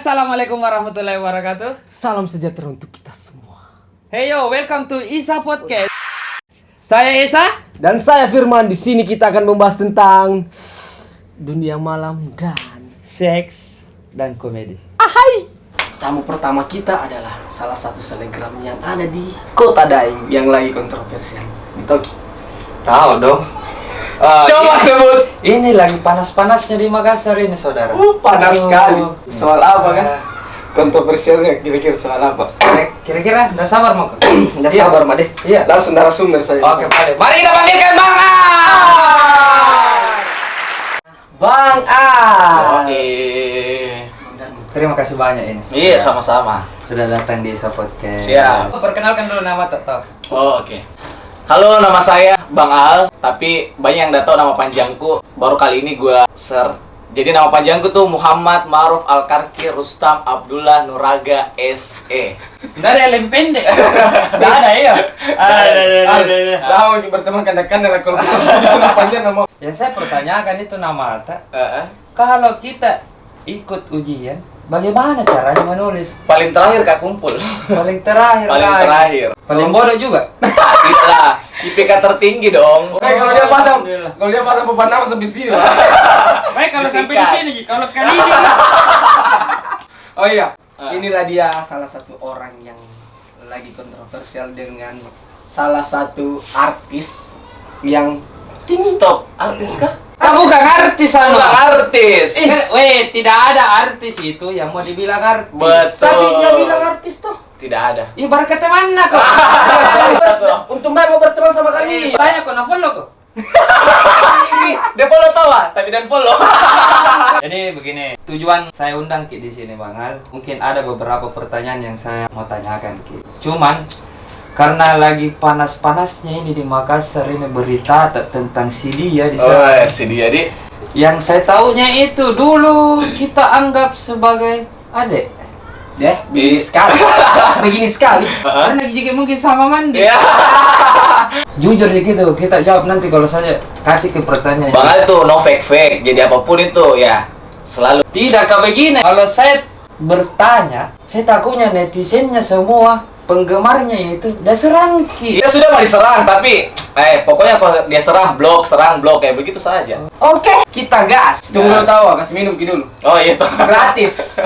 Assalamualaikum warahmatullahi wabarakatuh. Salam sejahtera untuk kita semua. Hey yo, welcome to Isa Podcast. Saya Isa Dan saya Firman. Di sini kita akan membahas tentang dunia malam dan seks dan komedi. ahai. Tamu pertama kita adalah salah satu selebgram yang ada di Kota Daeng yang lagi kontroversial di Toki. Tahu dong. Coba sebut. Ini lagi panas-panasnya di Makassar ini, saudara. Panas Aduh. sekali. Soal apa kan? Kontroversialnya kira-kira soal apa? Kira-kira nggak sabar mau? Nggak sabar, Made. Iya. Langsung narasumber saya. Oke, Pak. Mari kita panggilkan Bang A. Bang A. Terima kasih banyak ini. Iya, sama-sama. Sudah datang di Isa Podcast. Siap. Perkenalkan dulu nama Toto. Oh, oke. Halo, nama saya Bang Al, tapi banyak yang udah tahu nama panjangku. Baru kali ini gue share. Jadi nama panjangku tuh Muhammad Ma'ruf Al-Karki Rustam Abdullah Nuraga SE. Nggak ada yang lebih pendek. Nggak ada ya? Ada. Tahu berteman kadang-kadang kalau nama panjang nama. Yang saya pertanyakan itu nama tak. Kalau kita ikut ujian, bagaimana caranya menulis? Paling terakhir Kak kumpul. Paling terakhir. Paling lagi. terakhir. Paling bodoh juga. Kita IPK tertinggi dong. Kalau dia pasang Alhamdulillah. kalau dia pasang beban nama sampai sini lah. Baik kalau sampai di Disikat. sini, Ji. Kalau kali ini. Oh iya, inilah dia salah satu orang yang lagi kontroversial dengan salah satu artis yang Stop. Artis kah? Ah, bukan artis anu. Bukan artis. Weh, tidak ada artis itu yang mau dibilang artis. Betul. tapi dia bilang artis toh. Tidak ada. Ih, baru kata mana kok? Untung baik mau berteman sama kali. Tanya kok, follow kok. Dia follow tawa, tapi dan follow. Jadi begini, tujuan saya undang Ki di sini Bang Al. Mungkin ada beberapa pertanyaan yang saya mau tanyakan Ki. Cuman karena lagi panas-panasnya ini di Makassar ini berita tentang si dia di sana. Si dia di. Yang saya tahunya itu dulu kita anggap sebagai adik. Ya, begini sekali. Begini sekali. Karena juga mungkin sama mandi. Iya. Jujur ya gitu, kita jawab nanti kalau saya kasih ke pertanyaan. Bang Al tuh no fake. Jadi apapun itu ya selalu. Tidak kak begini. Kalau saya bertanya, saya takutnya netizennya semua penggemarnya itu udah serang Ki. Dia sudah mau diserang tapi pokoknya kalau dia serang blok kayak begitu saja. Oke, kita gas. Tunggu dulu Gas. tawa, kasih minum Ki dulu. Oh iya tuh. Gratis.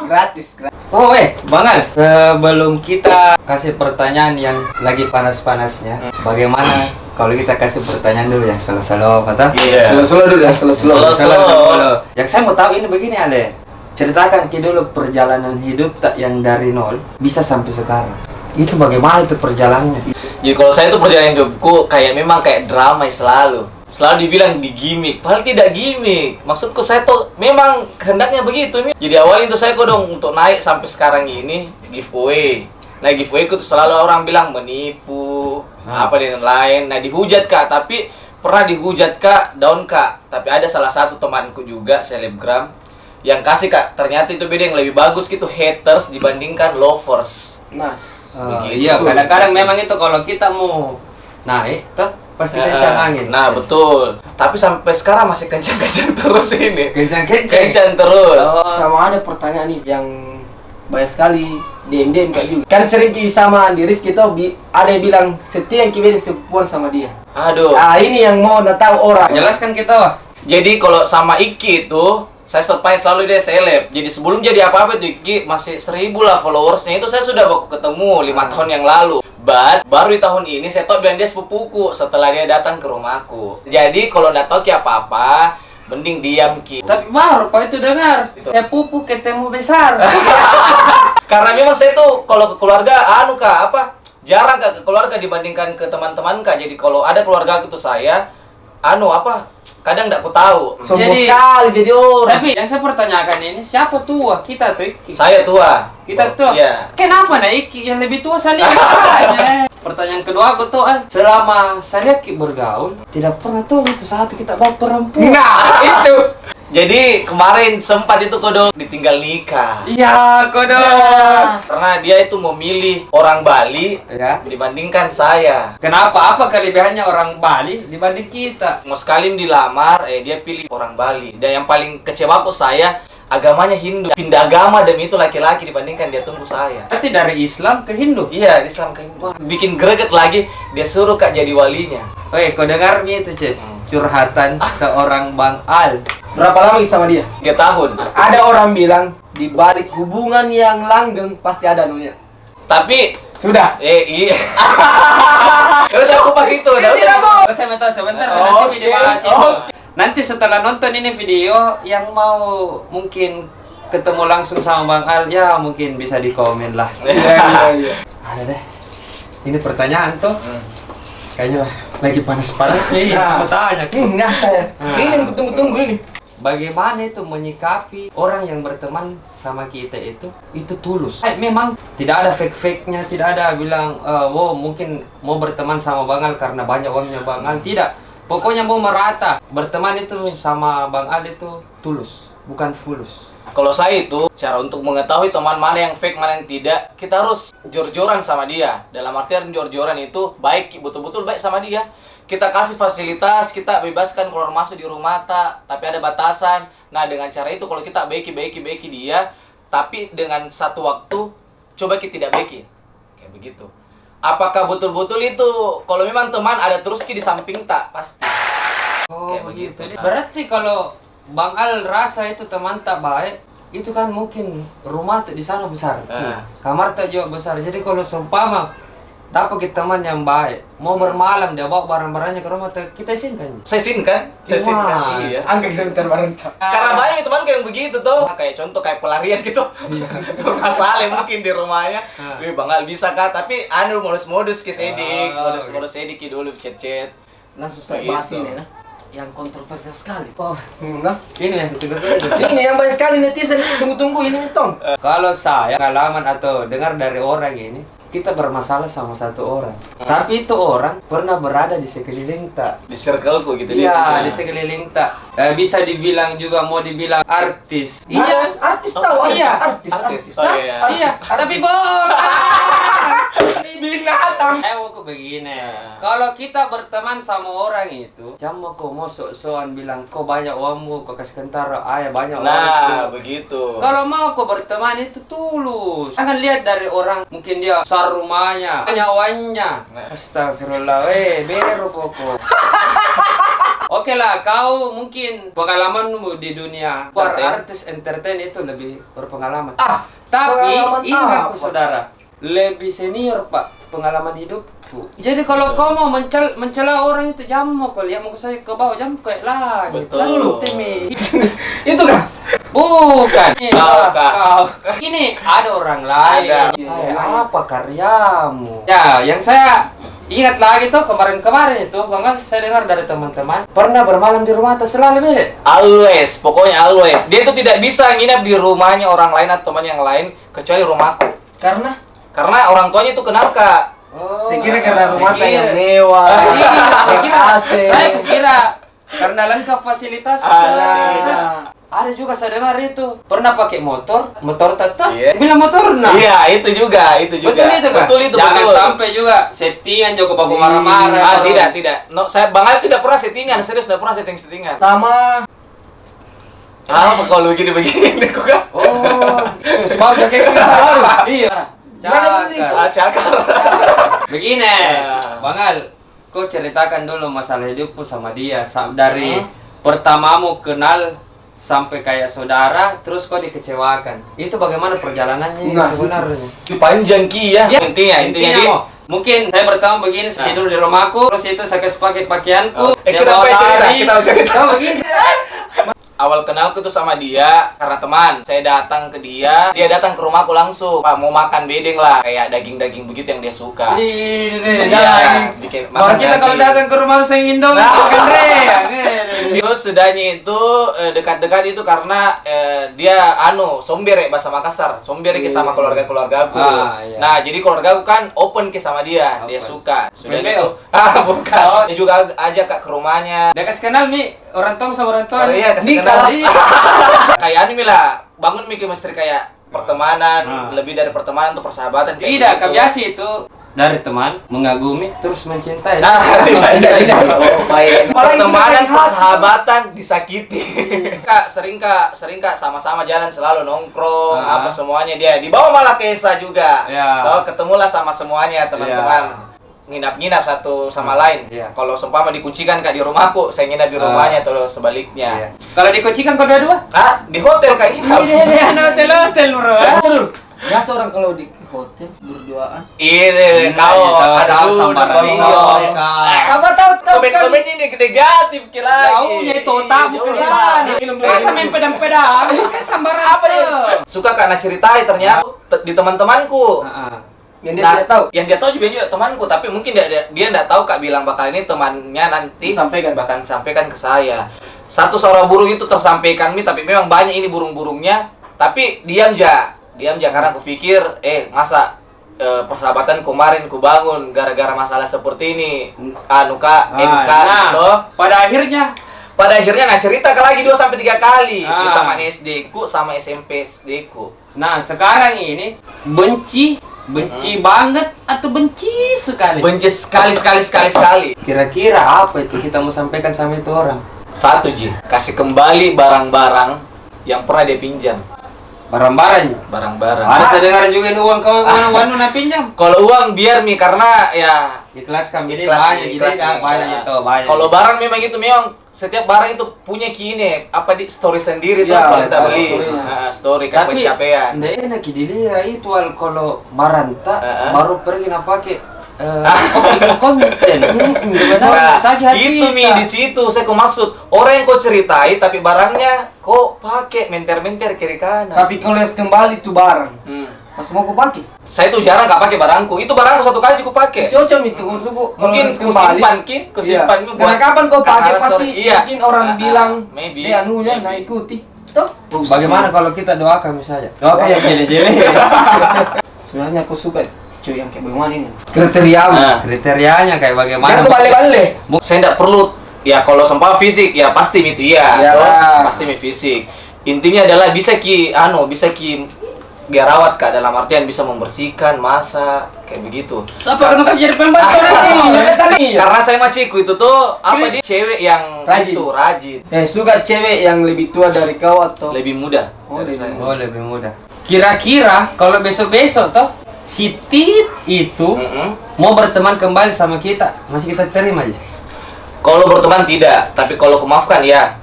Gratis. Oh Bang Al, sebelum kita kasih pertanyaan yang lagi panas-panasnya, bagaimana kalau kita kasih pertanyaan dulu yang slow-slow, kata? Iya. Slow-slow dulu ya, slow-slow. Slow. Yang saya mau tahu ini begini Ale, ceritakan Ki dulu perjalanan hidup tak yang dari nol bisa sampai sekarang. Itu bagaimana itu perjalanannya? Jadi kalau saya tuh perjalanan hidupku kayak memang kayak drama selalu. Selalu dibilang di gimmick, padahal tidak gimmick. Maksudku saya tuh memang kehendaknya begitu. Jadi awalnya itu saya kodong untuk naik sampai sekarang ini giveaway. Nah giveaway ku tuh selalu orang bilang menipu, apa dan lain. Nah dihujat Kak, tapi pernah dihujat Kak, down Kak. Tapi ada salah satu temanku juga selebgram yang kasih Kak, ternyata itu beda yang lebih bagus gitu haters dibandingkan lovers. Nice. Begitu. Iya, kadang-kadang memang itu kalau kita mau naik, tuh pasti kencang angin. Nah betul. Tapi sampai sekarang masih kencang-kencang terus ini. Kencang-kencang. Kencang terus. Sama ada pertanyaan nih yang banyak sekali DM Kak juga. Kan sering Ki sama Andi Rif kita ada yang bilang setia yang Ki sepuan sama dia. Aduh. Ah ini yang mau tahu orang. Jelaskan kita wah. Jadi kalau sama Iki itu saya surprise selalu dia seleb. Jadi sebelum jadi apa-apa tuh Iki masih 1000 lah followersnya. Itu saya sudah baku ketemu 5 tahun yang lalu. But baru di tahun ini saya tahu bilang dia sepupuku setelah dia datang ke rumahku. Jadi kalau nggak tahu Ki apa-apa, mending diam Ki. Tapi baru Pak itu dengar, saya pupu ketemu besar. Karena memang saya tuh kalau ke keluarga jarang Kak ke keluarga dibandingkan ke teman-teman Kak. Jadi kalau ada keluarga itu saya kadang nggak aku tahu. Sombong Jadi- sekali jadi orang. Tapi yang saya pertanyakan ini, siapa tua? Kita tuh Iki. Saya tua. Kita tua. Iya. Kenapa nah Iki yang lebih tua saling aja? Pertanyaan kedua aku tuh selama saya Ki bergaul, tidak pernah tuh itu satu kita bawa perempuan. Nah, itu. Jadi kemarin sempat itu kodong ditinggal nikah. Iya, kodo. Karena dia itu memilih orang Bali Ya. dibandingkan saya. Kenapa? Apa kelebihannya orang Bali dibanding kita? Mau sekali dilamar, dia pilih orang Bali. Dan yang paling kecewa kok saya, agamanya Hindu. Pindah agama demi itu laki-laki dibandingkan dia tunggu saya. Berarti dari Islam ke Hindu. Iya, Islam ke Hindu. Bikin greget lagi, dia suruh Kak jadi walinya. Oke, kau dengar nih itu, Ces. Curhatan seorang Bang Al. Berapa lama sama dia? 3 tahun. Ada orang bilang di balik hubungan yang langgeng pasti ada dunia. Tapi Sudah. iya. Terus aku pas itu, Oh, saya mau tahu sebentar, Oh, nanti video oke. bahas itu. Oh. Nanti setelah nonton ini video, yang mau mungkin ketemu langsung sama Bang Al, ya mungkin bisa di komen lah. Iya. Ada deh. Ini pertanyaan tuh. Kayaknya lagi panas-panasnya ini. Nah. Aku tanya. Enggak saya. Ini yang kutunggu-tunggu ini. Bagaimana itu menyikapi orang yang berteman sama kita itu tulus. Memang tidak ada fake-fake-nya, tidak ada bilang, wow mungkin mau berteman sama Bang Al karena banyak uangnya Bang Al. Tidak. Pokoknya mau merata. Berteman itu sama Bang Al itu tulus, bukan fulus. Kalau saya itu, cara untuk mengetahui teman mana yang fake, mana yang tidak, kita harus jor-joran sama dia. Dalam artian jor-joran itu baik, betul-betul baik sama dia. Kita kasih fasilitas, kita bebaskan keluar masuk di rumah, tapi ada batasan. Nah, dengan cara itu kalau kita baiki dia, tapi dengan satu waktu, coba kita tidak baiki. Kayak begitu. Apakah betul-betul itu, kalau memang teman ada terus di samping tak? Pasti. Oh Kayak begitu. begitu. Berarti kalau Bang Al rasa itu teman tak baik, itu kan mungkin rumah di sana besar, kamar tak juga besar. Jadi kalau seumpama dapat kita teman yang baik, mau bermalam dia bawa barang-barangnya ke rumah, kita izinkan. Saya izinkan, Wah. iya. Angkat sebentar bareng. Karena banyak teman kayak begitu tuh. Kayak contoh kayak pelarian gitu. Masalah mungkin di rumahnya. Wih, Bang Al bisa kah? Tapi modus-modus ke sedik, modus-modus sedik dulu chat-chat. Langsung saya bahas ini nah. Yang kontroversial sekali. Oh, Nah, ini yang satu ini yang banyak sekali netizen tunggu-tunggu ini tong. Kalau saya pengalaman atau dengar dari orang ini, kita bermasalah sama satu orang. Tapi itu orang pernah berada di sekeliling tak. Di circleku gitu Iya, di sekeliling tak. Bisa dibilang juga mau dibilang artis. Iya, artis tahu. Iya. Artis. Oh, Nah, iya. iya, tapi bohong. Binatang. Aku begini. Kalau kita berteman sama orang itu, jangan kau mau sok-sokan bilang kau banyak uangmu, kau kasih kentara, ayah banyak Nah, uangku. begitu. Kalau mau kau berteman itu tulus. Jangan lihat dari orang, mungkin dia besar rumahnya, banyak uangnya. Astagfirullah, beru pokok. Oke lah, kau mungkin pengalamanmu di dunia artis entertain itu lebih berpengalaman. Tapi pengalaman ingat apa? saudara, lebih senior pak pengalaman hidupku. Jadi kalau kau mau mencela orang itu, jangan mau kau lihat muka saya ke bawah, jangan kayak langit. Betul. Selalu temi. Itu kah? Bukan. Kau. Ini ada orang lain. Ada. Apa karyamu? Ya, yang saya ingat lagi tuh kemarin-kemarin itu, Bang Al, saya dengar dari teman-teman pernah bermalam di rumah atas selalu beda. Always, pokoknya always. Dia itu tidak bisa nginap di rumahnya orang lain atau teman yang lain kecuali rumahku. Karena orang tuanya itu kenal Kak. Oh, Saya kira karena rumah saya yang kira- mewah. Saya kira, AC. saya kira karena lengkap fasilitas. Alah. Ada juga saya dengar itu pernah pakai motor tetap. Iya. Bilang motor nah. Iya, itu juga. Betul itu kan? Betul itu, Jangan betul. sampai juga settingan juga baku marah-marah. Tidak. No, saya Bang Al tidak pernah settingan, serius tidak pernah settingan. Sama Apa kalau begini kok Kak? Oh, sebab kayak gitu selalu. Iya. Gimana begitu? Cakar. Begini, Ya. Bang Al, kau ceritakan dulu masalah hidupmu sama dia dari pertamamu kenal sampai kayak saudara, terus kau dikecewakan. Itu bagaimana perjalanannya Nah. sebenarnya? Panjang Ki ya. Intinya dia. mau. Mungkin saya pertama begini, tidur di rumahku, terus itu saya kasih pakai pakaianku. dia Kita bawa cerita, lari. kita cerita. Oh, begini. Awal kenalku tuh sama dia karena teman. Saya datang ke dia datang ke rumahku langsung. Pak, mau makan bedeng lah, kayak daging-daging begitu yang dia suka. Ini Iya, bikin Baru kita kalau datang ke rumah saya Indong, makan Terus sudahnya itu dekat-dekat itu karena dia sombere bahasa Makassar, sombere ke sama keluarga-keluargaku. Iya. Nah, jadi keluargaku kan open ke sama dia, dia Open. suka. Sudah Main itu. Bukan. Saya juga ajak Kak ke rumahnya. Dia kasih kenal Mi, orang tua sama orang tua. Oh iya, kasih Nikah. kenal. Kayak anime lah, bangun mikir mesti kayak pertemanan, lebih dari pertemanan atau persahabatan kayak Tidak, gitu. kebiasa itu dari teman mengagumi terus mencintai. Tidak. Oh, baik. Pertemanan, persahabatan disakiti. Kak, sering kak sama-sama jalan selalu nongkrong, apa semuanya dia. Dibawa malah Kesa juga. Ya. Oh, ketemulah sama semuanya teman-teman. Nginap-nginap satu sama lain. Iya. Kalau seumpama dikuncikan kak di rumahku, saya nginap di rumahnya atau sebaliknya. Iya. Kalau dikuncikan kau dua-dua? Ah, di hotel kak nginap. Hotel bro. Biasa orang kalau di hotel berduaan. Iya, kau ada sambaran Sama tahu komen-komen ini negatif kira. Jauhnya itu otakmu ke sana. Masa main pedang-pedang? Kan sambaran Apa nih? Suka karena ceritain ternyata di teman-temanku. Yang dia tidak tahu. Yang dia tahu juga temanku, tapi mungkin dia tidak tahu kak bilang bakal ini temannya nanti bahkan sampaikan ke saya. Satu suara burung itu tersampaikan tapi memang banyak ini burung-burungnya, tapi diam karena aku pikir masa persahabatan kemarin ku bangun gara-gara masalah seperti ini gitu. Pada akhirnya cerita lagi 2 sampai 3 kali di taman SD ku sama SMP SD ku. Nah, sekarang ini benci banget atau benci sekali? Benci sekali. Kira-kira apa itu kita mau sampaikan sama itu orang? Satu Ji, kasih kembali barang-barang yang pernah dia pinjam. Barang-barang. Ada saya dengar juga ini uang kau wanu na pinjam. Kalau uang biar karena ya Ikhlaskan jadi ikhlas banyak nih, jadi ikhlas nih. banyak Nah, itu banyak. Kalau barang memang setiap barang itu punya kini di story sendiri tuh Ya, kalau kita ada beli. story-nya. Story kan pencapaian. Nggak enak dilihat itu kalau baranta baru pergi nak pakai konten. Sebenarnya sakit hati. Itu di situ saya maksud orang yang kau ceritai tapi barangnya kau pakai menter-menter kiri kanan. Tapi kalau yang kembali itu barang, masih mau aku pakai? Saya tuh jarang gak pakai barangku. Itu barangku 1 kali aku pakai. Cocok itu kalau Mungkin ku simpan Karena kapan kau pakai pasti iya. mungkin orang bilang maybe. dia anunya nah ikuti. Tuh. Bagaimana kalau kita doakan misalnya? Doakan yang jele-jele. Sebenarnya aku suka cewek yang kayak bagaimana ini. Kriterianya kayak bagaimana? Jangan balik-balik. Saya tidak perlu ya kalau sempal fisik ya pasti itu ya. Pasti fisik. Intinya adalah bisa ki biar rawat kak dalam artian bisa membersihkan, masak kayak begitu. Apa kena kasih jadi pembantu nanti? Karena saya maciku itu tuh dia cewek yang rajin. Suka cewek yang lebih tua dari kau atau Lebih muda. Oh, dari saya. lebih mudah. Kira-kira kalau besok-besok toh si Tit itu mau berteman kembali sama kita, masih kita terima aja? Kalau berteman tidak, tapi kalau kumaafkan ya.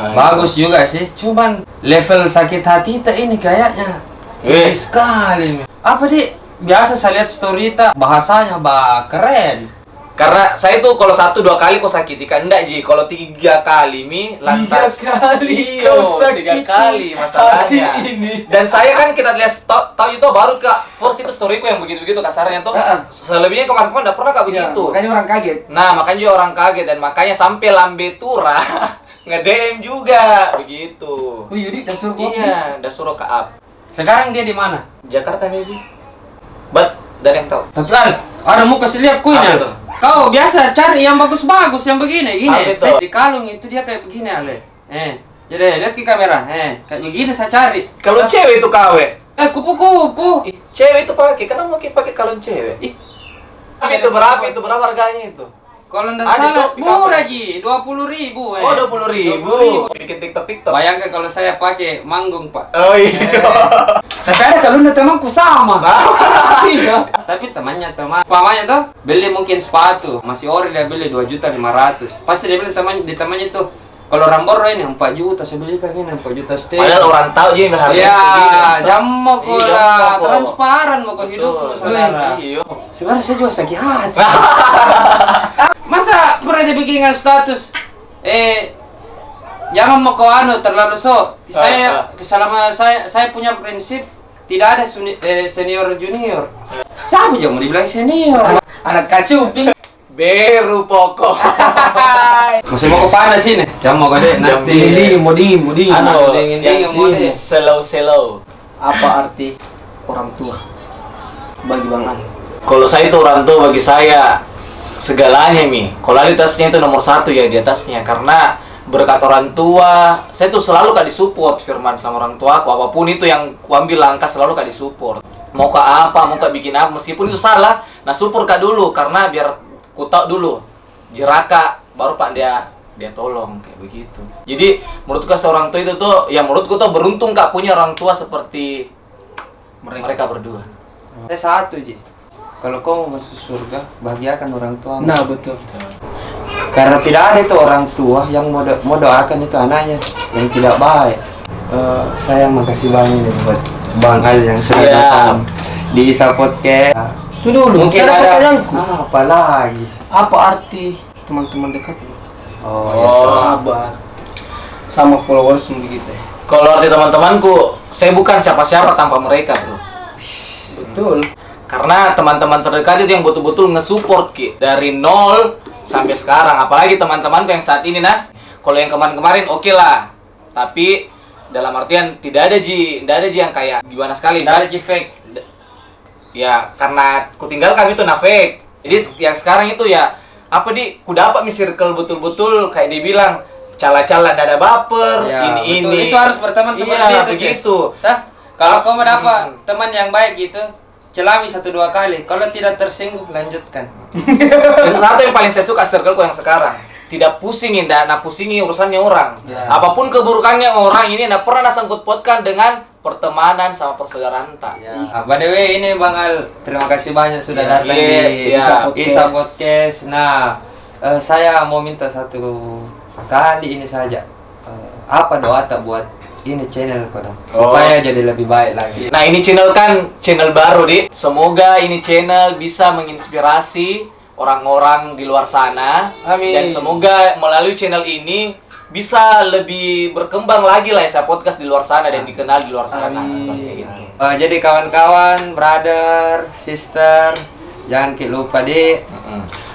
Bagus juga sih, cuman level sakit hati kita ini kayaknya tinggi sekali. Apa biasa saya lihat story bahasanya keren. Karena saya tuh kalau 1-2 kali kok sakiti kan enggak Ji, kalau 3 kali lantas 3 kali kau sakiti 3 kali masalahnya. Dan saya kan kita lihat tahu itu baru Kak force itu storyku yang begitu-begitu kasarnya tuh. Selebihnya kawan-kawan enggak pernah Kak begitu. Makanya orang kaget. Nah, makanya orang kaget dan makanya sampai lambe tura nge-DM juga begitu. Oh Yudi dan suruh kopi. Iya, udah suruh ke up. Sekarang dia di mana? Jakarta maybe. But dari yang tahu. Tapi ada mau kasih lihat kuenya. Kau biasa cari yang bagus-bagus yang begini, gini. Saya di kalung itu dia kayak begini Ale. Jadi lihat ke kamera. Kayak begini saya cari. Kalau cewek itu KW. Kupu-kupu. Cewek itu pakai. Kenapa mau pakai kalung cewek? Itu berapa harganya itu? Kalau nggak salah murah Ji, 20.000. Oh 20.000. Bikin TikTok. Bayangkan kalau saya pakai manggung Pak. Oh iya. Tapi ada kalau nggak temanku sama. Iya. Tapi temannya Pamannya tuh beli mungkin sepatu, masih ori dia beli 2.500.000. Pasti dia bilang temannya tuh kalau Ramboro ini 4 juta saya beli kayak gini 4 juta setengah. Padahal orang tahu aja harganya segini. Iya, jam mau transparan mau ke hidupmu saudara. Iya. Sebenarnya saya juga sakit hati. Masa pernah dibikin status jangan mau kau terlalu saya punya prinsip tidak ada senior junior. Siapa yang mau dibilang senior? Anak kacuping. Beru pokok. Masih mau ke panas sini. Jangan mau kade nanti. Mau dingin. Slow. Apa arti orang tua bagi Bang An? Kalau saya itu orang tua bagi saya segalanya kualitasnya itu nomor 1 ya di atasnya karena berkat orang tua saya tuh selalu disupport Firman sama orang tua aku apapun itu yang kuambil langkah selalu disupport. mau ke apa, mau ke bikin apa, meskipun itu salah, nah support Kak dulu karena biar ku tahu dulu jeraka baru Pak dia tolong kayak begitu. Jadi menurutku seorang tua itu tuh, ya menurutku tuh beruntung Kak punya orang tua seperti mereka berdua. Saya satu Ji, kalau kau mau masuk surga bahagiakan orang tua. Nah betul. Karena tidak ada itu orang tua yang mau doakan itu anaknya yang tidak baik. Saya makasih banyak nih buat Bang Al yang sudah Siap. datang di Isa Podcast. Itu dulu. Mungkin Saya ada pertanyaanku. apa lagi? Apa arti teman-teman dekat? Oh. Sahabat sama followers begitu ya. Kalau arti teman-temanku, saya bukan siapa-siapa tanpa mereka, bro. Betul. Karena teman-teman terdekat itu yang betul-betul nge-support Ki dari nol sampai sekarang. Apalagi teman-temanku yang saat ini kalau yang kemarin-kemarin oke lah. Tapi dalam artian tidak ada Ji yang kayak gimana sekali. Tidak ada Ji fake. Ya, karena ku tinggal kami itu fake. Jadi yang sekarang itu ya apa ku dapat circle betul-betul kayak dibilang cala-cala dada baper, Ya, ini. betul. Itu harus berteman seperti Iya, itu, begitu. Kalau kau mau dapat teman yang baik gitu, celami 1-2 kali. Kalau tidak tersinggung, lanjutkan. Itu satu yang paling saya suka circleku yang sekarang. Tidak pusingin, nak pusingi urusannya orang. Ya. Apapun keburukannya orang ini, nak pernah sangkut pautkan dengan pertemanan sama persaudaraan tak. Ya. By the way, ini Bang Al, terima kasih banyak sudah Ya, datang yes, di ya. Isa Podcast. Nah, saya mau minta satu kali ini saja. Apa doa tak buat ini channel kau dong, supaya jadi lebih baik lagi. Nah, ini channel kan channel baru, Dik. Semoga ini channel bisa menginspirasi orang-orang di luar sana. Amin. Dan semoga melalui channel ini bisa lebih berkembang lagi lah Isa Podcast di luar sana dan dikenal di luar sana. Amin. Seperti itu. Jadi kawan-kawan, brother, sister, jangan lupa di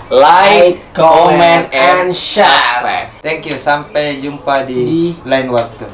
Like, comment, and subscribe. thank you. Sampai jumpa di lain waktu.